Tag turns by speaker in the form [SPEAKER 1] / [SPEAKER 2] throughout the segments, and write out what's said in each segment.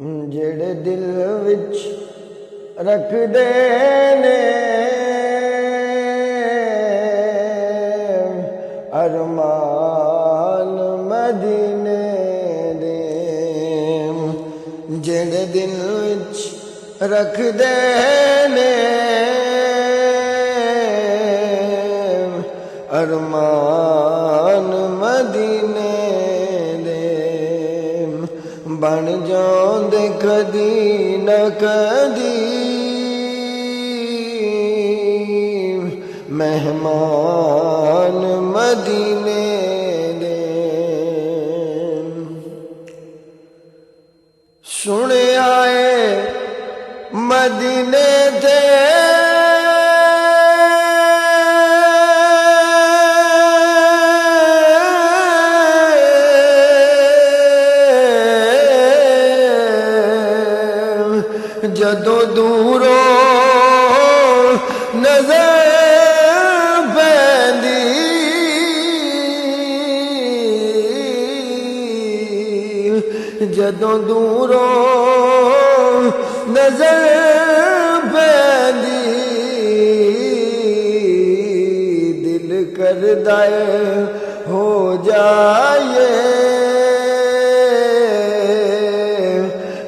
[SPEAKER 1] جڑے دل وچ رکھ دے نے ارمان مدینے دے، جڑے دل وچ رکھ دے نے ارمان مدینے دے، بن جاندے کدی نہ کدی مہمان مدینے دے۔ سنیا اے مدینے تے جدو دوروں نظر پیندی جدو دوروں نظر پیندی دل کردا اے ہو جائے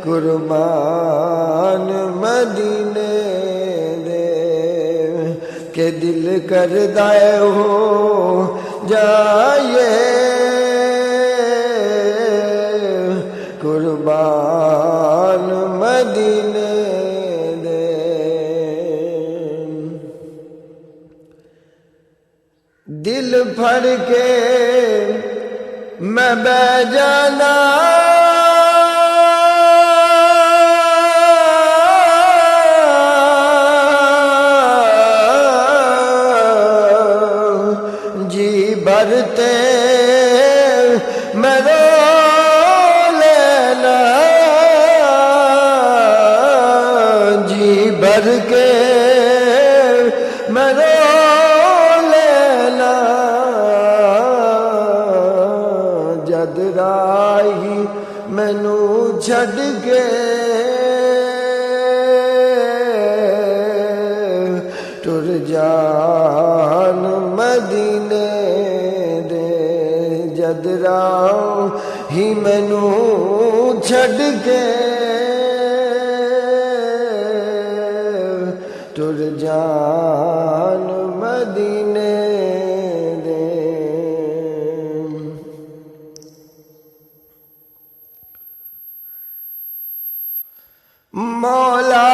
[SPEAKER 1] قربان مدینے دے، کہ دل کردا اے ہو جائے قربان مدینے دے۔ دل پھڑ کے میں بہ جانا بھرتے میں رو لینا، جی بھر کے میں رو لینا، جد راہی مینو چھڈ کے ٹر جان مدینے دے، جد راہی مینو چھڈ کے ٹر جان مدینے دے۔ مولا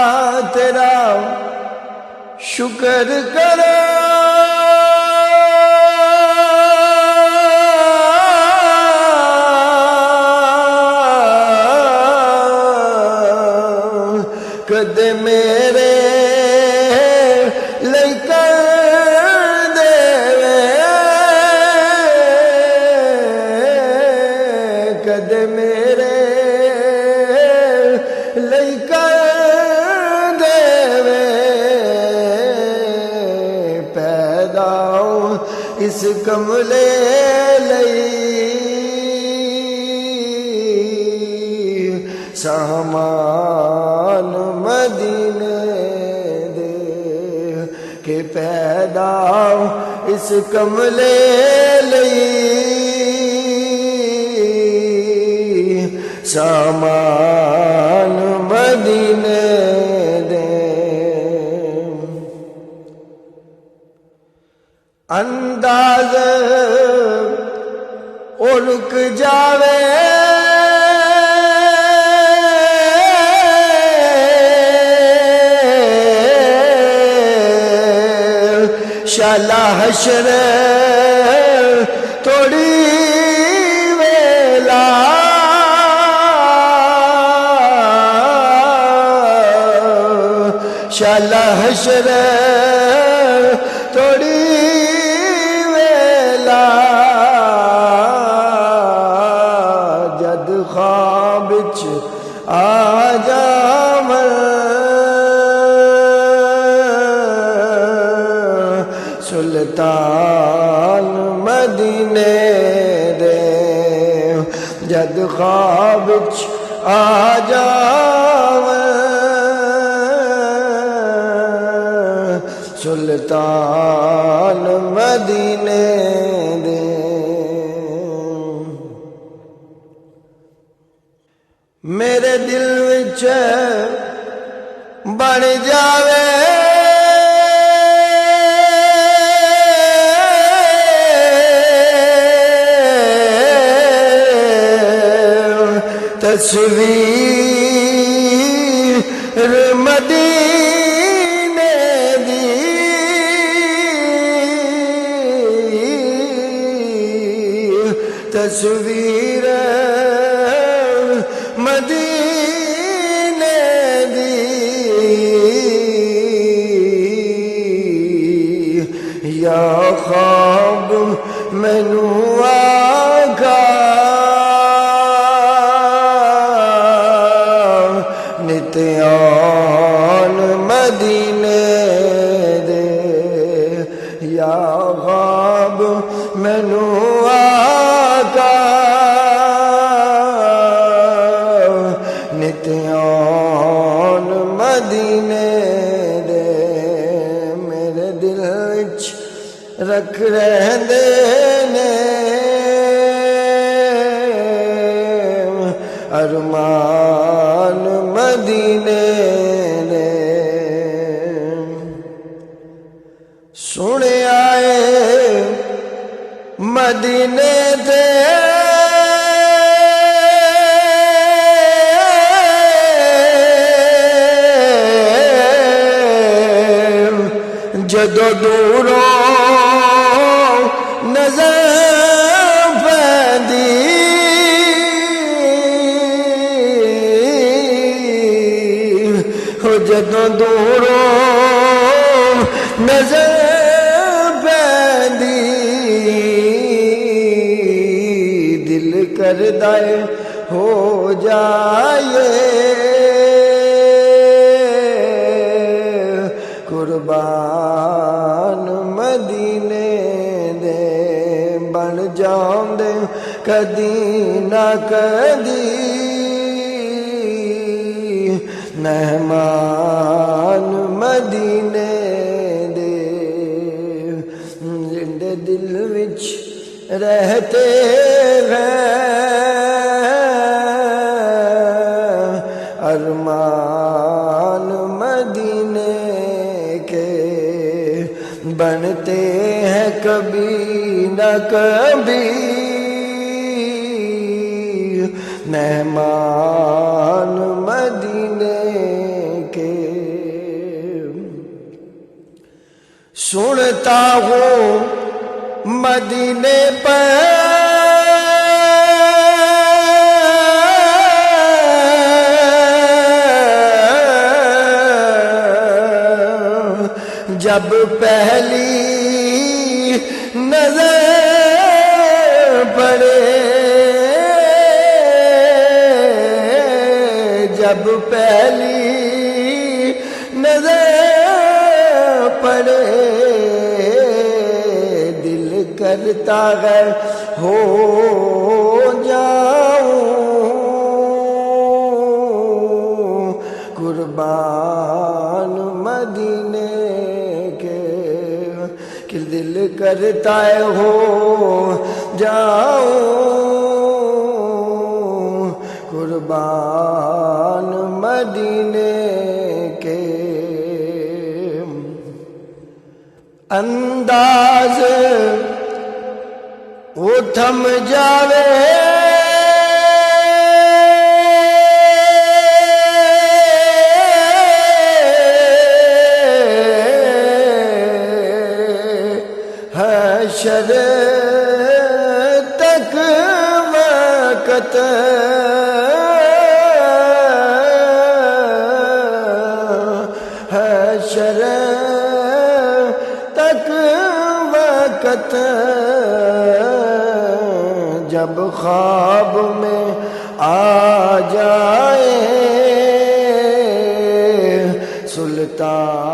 [SPEAKER 1] تیرا شکر کرو کدے میرے لئی کر دے، کدے میرے لئی کر دے، پیدا اس کملے لئی سامان مدینے دے، کہ پیدا اس کملے لئی سامان مدینے دے۔ انداز او رک جاوے شالا حشر توڑی ویلا، شالا حشر توڑی ویلا، جد خواب وچ آ جاواں سلطان مدینے دے، جد خواب وچ آ جاوے سلطان مدینے دے میرے دل وچ بن جاوے تصویر مدینے دی تصویر مدینے دی یا خواب مینو آگا نتیان مدینے دے یا خواب مینو آقا نتیان مدینے دے میرے دل وچ رکھ رہندے نے ارمان مدینے نے سنے آئے مدینے تے جدو دوروں نظر پیندی جدوں دوروں نظر پیندی دل کردا ہے ہو جائے قربان مدینے دے بن جاندے کدی نہ کدی مہمان مدینے دے زندے دل وچ رہتے ہیں ارمان مدینے کے بنتے ہیں کبھی نہ کبھی مہمان مدینے کے سنتا ہوں مدینے پر جب پہلی نظر پڑے جب پہلی نظر پڑے دل کرتا ہے ہو جاؤں قربان مدینے کے کہ دل کرتا ہے ہو جاؤں قربان مدینے کے انداز وہ تھم جاوے حشر تک وقت حشر تک وقت جب خواب میں آ جائے سلطان